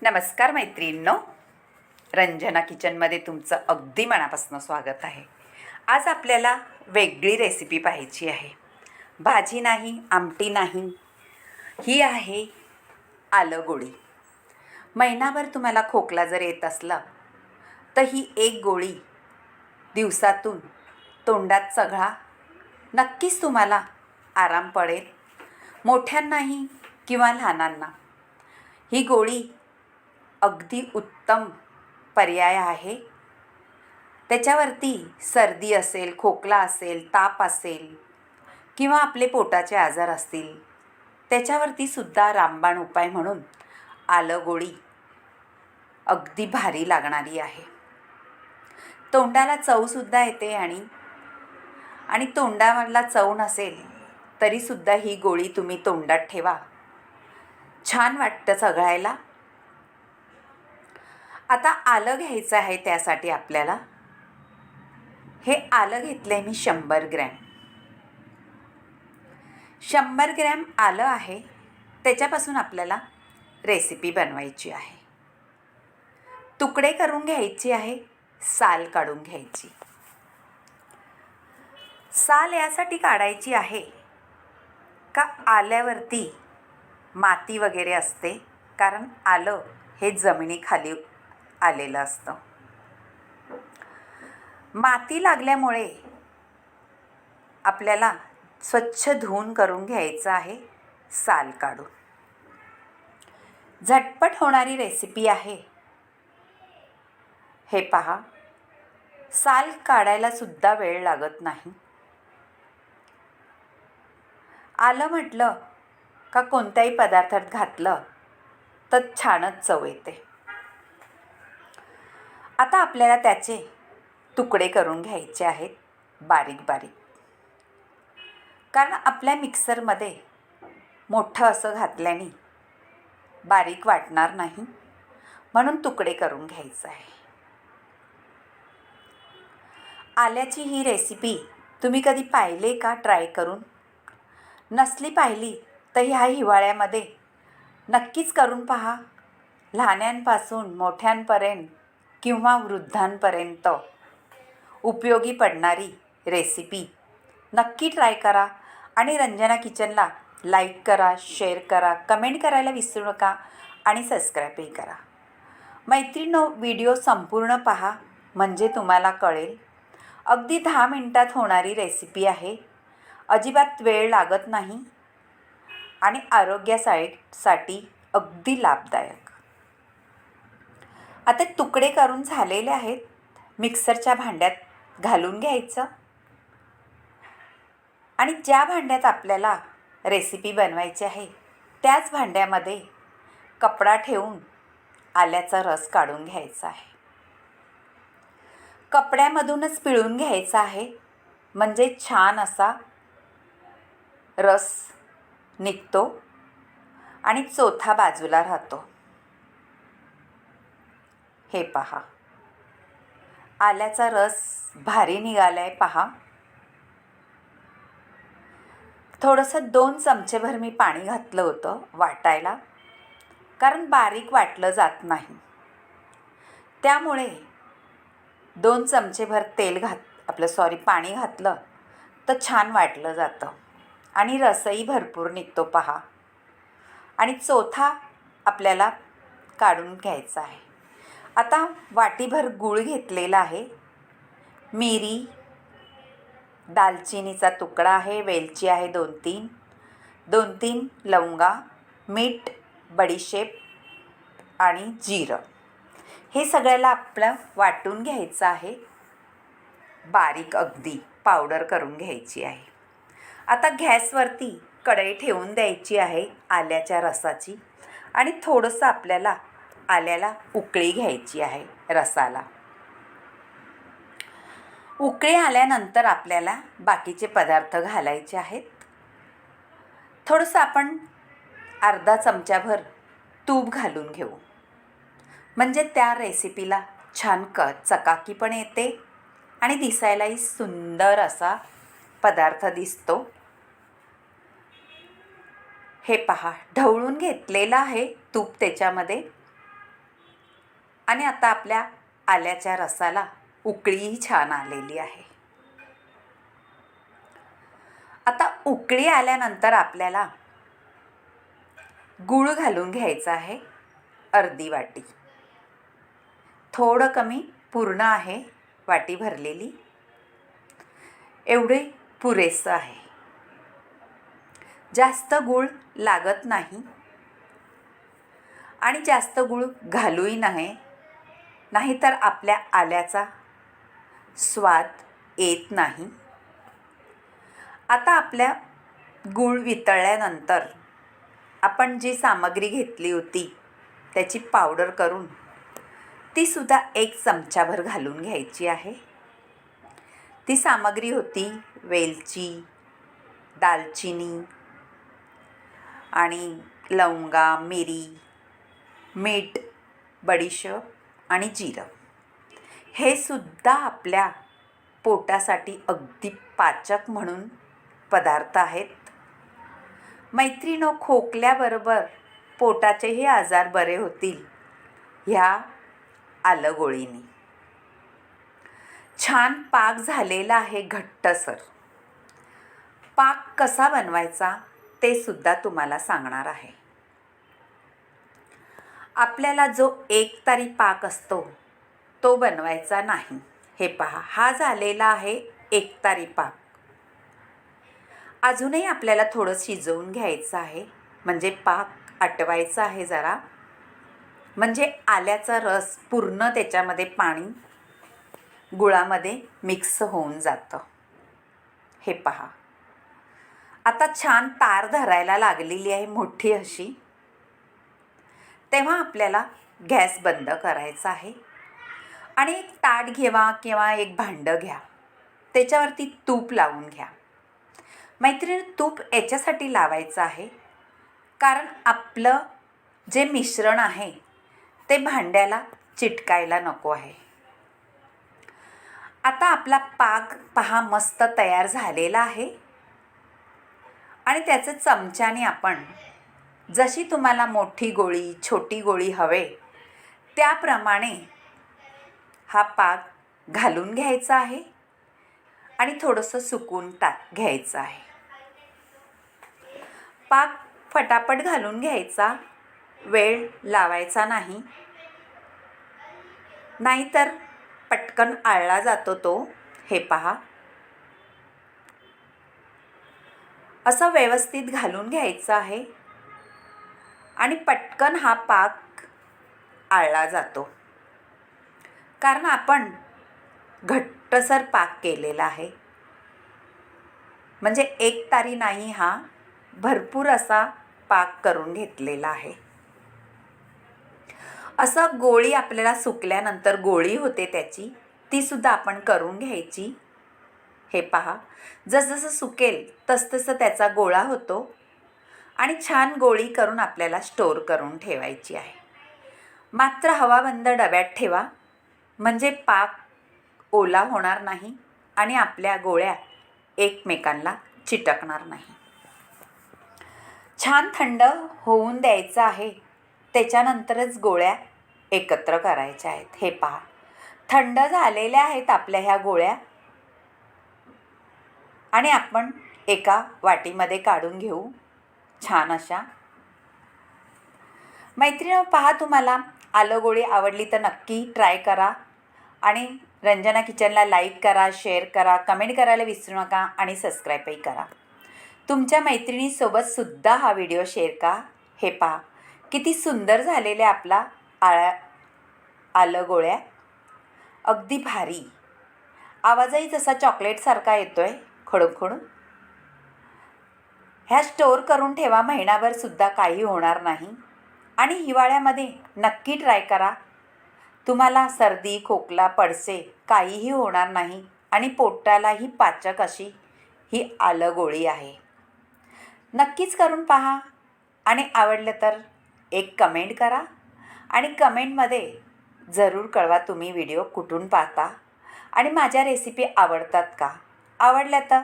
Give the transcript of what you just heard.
नमस्कार मैत्रिणींनो, रंजना किचनमध्ये तुमचं अगदी मनापासून स्वागत आहे. आज आपल्याला वेगळी रेसिपी पाहायची आहे. भाजी नाही, आमटी नाही, ही आहे आलं गोळी. महिनाभर तुम्हाला खोकला जर येत असला तर ही एक गोळी दिवसातून तोंडात चघळा, नक्कीच तुम्हाला आराम पडेल. मोठ्यांनाही किंवा लहानांना ही गोळी अगदी उत्तम पर्याय आहे. त्याच्यावरती सर्दी असेल, खोकला असेल, ताप असेल किंवा आपले पोटाचे आजार असतील, त्याच्यावरती सुद्धा रामबाण उपाय म्हणून आलं गोळी अगदी भारी लागणारी आहे. तोंडाला चवसुद्धा येते आणि तोंडाला चव नसेल तरीसुद्धा ही गोळी तुम्ही तोंडात ठेवा, छान वाटतं चघळायला. आता आलं घ्यायचं आहे. त्यासाठी आपल्याला हे आलं घेतलं आहे मी 100 ग्रॅम. 100 ग्रॅम आलं आहे. त्याच्यापासून आपल्याला रेसिपी बनवायची आहे. तुकडे करून घ्यायची आहे, साल काढून घ्यायची. साल यासाठी काढायची आहे का आल्यावरती माती वगैरे असते, कारण आलं हे जमिनीखाली आलेलं असतं. माती लागल्यामुळे आपल्याला स्वच्छ धुवून करून घ्यायचं आहे साल काढून. झटपट होणारी रेसिपी आहे. हे पहा, साल काढायला सुद्धा वेळ लागत नाही. आलं म्हटलं का कोणत्याही पदार्थात घातलं तर छानच चव येते. आता आपल्याला त्याचे तुकडे करून घ्यायचे आहेत बारीक बारीक, कारण आपल्या मिक्सरमध्ये मोठं असं घातल्याने बारीक वाटणार नाही, म्हणून तुकडे करून घ्यायचं आहे. आल्याची ही रेसिपी तुम्ही कधी पाहिली का ट्राय करून? नसली पाहिली तर ह्या हिवाळ्यामध्ये नक्कीच करून पहा. लहानांपासून मोठ्यांपर्यंत किंवा वृद्धांपर्यंत उपयोगी पडणारी रेसिपी नक्की ट्राय करा. आणि रंजना किचनला लाईक करा, शेअर करा, कमेंट करायला विसरू नका आणि सबस्क्राईबही करा. मैत्रिणींनो, व्हिडिओ संपूर्ण पहा म्हणजे तुम्हाला कळेल. अगदी 10 मिनिटात होणारी रेसिपी आहे. अजिबात वेळ लागत नाही आणि आरोग्यासाठी अगदी लाभदायक. आता तुकडे करून झालेले आहेत. मिक्सरच्या भांड्यात घालून घ्यायचं आणि ज्या भांड्यात आपल्याला रेसिपी बनवायची आहे त्याच भांड्यामध्ये कपडा ठेवून आल्याचा रस काढून घ्यायचा आहे. कपड्यामधूनच पिळून घ्यायचा आहे, म्हणजे छान असा रस निघतो आणि चोथा बाजूला राहतो. हे पहा, आल्याचा रस भारी निघालाय पहा. थोडंसं 2 चमचेभर मी पाणी घातलं होतं वाटायला, कारण बारीक वाटलं जात नाही. त्यामुळे 2 चमचेभर पाणी घातलं तर छान वाटलं जातं आणि रसही भरपूर निघतो पहा. आणि चोथा आपल्याला काढून घ्यायचा आहे. आता वाटीभर गूळ घेतलेला आहे, मिरी, दालचिनीचा तुकडा आहे, वेलची आहे 2-3 लवंगा, मीठ, बडीशेप आणि जिरं. हे सगळ्याला आपलं वाटून घ्यायचं आहे. बारीक अगदी पावडर करून घ्यायची आहे. आता गॅसवरती कढई ठेवून द्यायची आहे आल्याच्या रसाची आणि थोडंसं आपल्याला आल्याला उकळी घ्यायची आहे रसाला. उकळी आल्यानंतर आपल्याला बाकीचे पदार्थ घालायचे आहेत. थोडंसं आपण अर्धा चमचाभर तूप घालून घेऊ, म्हणजे त्या रेसिपीला छान चकाकी पण येते आणि दिसायलाही सुंदर असा पदार्थ दिसतो. हे पहा, ढवळून घेतलेलं आहे तूप त्याच्यामध्ये. आणि आता आपल्या आल्याच्या रसाला उकळीही छान आलेली आहे. आता उकळी आल्यानंतर आपल्याला गूळ घालून घ्यायचा आहे, अर्धी वाटी. थोडं कमी, पूर्ण आहे वाटी भरलेली, एवढे पुरेसं आहे. जास्त गूळ लागत नाही आणि जास्त गूळ घालूही नये, नाहीतर आपल्या आल्याचा स्वाद येत नाही. आता आपल्या गूळ वितळल्यानंतर आपण जी सामग्री घेतली होती त्याची पावडर करून ती सुद्धा 1 चमचाभर घालून घ्यायची आहे. ती सामग्री होती वेलची, दालचिनी आणि लवंगा, मिरी, मीठ, बडीशेप आणि जिरं. हे सुद्धा आपल्या पोटासाठी अगदी पाचक म्हणून पदार्थ आहेत. मैत्रिणो, खोकल्याबरोबर पोटाचेही आजार बरे होतील ह्या आलं गोळीने. छान पाक झालेला आहे, घट्टसर. पाक कसा बनवायचा ते सुद्धा तुम्हाला सांगणार आहे. आपल्याला जो एकतारी पाक असतो तो बनवायचा नाही. हे पहा, हा झालेला आहे एकतारी पाक. अजूनही आपल्याला थोडं शिजवून घ्यायचं आहे, म्हणजे पाक आटवायचा आहे जरा, म्हणजे आल्याचा रस पूर्ण त्याच्यामध्ये पाणी गुळामध्ये मिक्स होऊन जातं. हे पहा, आता छान तार धरायला लागलेली आहे मोठी अशी. तेव्हा आपल्याला गॅस बंद करायचा आहे आणि एक ताट घ्यावा किंवा एक भांडं घ्या, त्याच्यावरती तूप लावून घ्या. मैत्रिणी, तूप याच्यासाठी लावायचं आहे कारण आपलं जे मिश्रण आहे ते भांड्याला चिटकायला नको आहे. आता आपला पाक पहा मस्त तयार झालेला आहे आणि त्याचं चमच्याने आपण जशी तुम्हाला मोठी गोळी, छोटी गोळी हवे त्याप्रमाणे हा पाक घालून घ्यायचा आहे आणि थोडंसं सुकून घ्यायचं आहे. पाक फटाफट घालून घ्यायचा, वेळ लावायचा नाही, नाहीतर पटकन आळला जातो तो. हे पहा, असं व्यवस्थित घालून घ्यायचं आहे आणि पटकन हा पाक आळला जातो कारण आपण घट्टसर पाक केलेला आहे. म्हणजे एक तारी नाही, हा भरपूर असा पाक करून घेतलेला आहे. असं गोळी आपल्याला सुकल्यानंतर गोळी होते त्याची, ती सुद्धा आपण करून घ्यायची. हे पहा, जसजसं सुकेल तसतसं त्याचा गोळा होतो आणि छान गोळी करून आपल्याला स्टोअर करून ठेवायची आहे. मात्र हवाबंद डब्यात ठेवा, म्हणजे पाक ओला होणार नाही आणि आपल्या गोळ्या एकमेकांना चिटकणार नाही. छान थंड होऊन द्यायचं आहे, त्याच्यानंतरच गोळ्या एकत्र करायच्या आहेत. हे पहा, थंड झालेल्या आहेत आपल्या ह्या गोळ्या आणि आपण एका वाटीमध्ये काढून घेऊ छान अशा. मैत्रिणी, पहा, तुम्हाला आलं गोळी आवडली तर नक्की ट्राय करा आणि रंजना किचनला लाईक करा, शेअर करा, कमेंट करायला विसरू नका आणि सबस्क्राईबही करा. तुमच्या मैत्रिणीसोबत सुद्धा हा व्हिडिओ शेअर करा. हे पहा, किती सुंदर झालेले आपला आलं गोळ्या, अगदी भारी. आवाजही जसा चॉकलेटसारखा येतोय, खडून खडून. ह्या स्टोअर करून ठेवा, महिनाभरसुद्धा काही होणार नाही आणि हिवाळ्यामध्ये नक्की ट्राय करा. तुम्हाला सर्दी, खोकला, पडसे काहीही होणार नाही आणि पोटालाही पाचक अशी ही आलं गोळी आहे. नक्कीच करून पहा आणि आवडलं तर एक कमेंट करा आणि कमेंटमध्ये जरूर कळवा तुम्ही व्हिडिओ कुठून पाहता आणि माझ्या रेसिपी आवडतात का. आवडल्या तर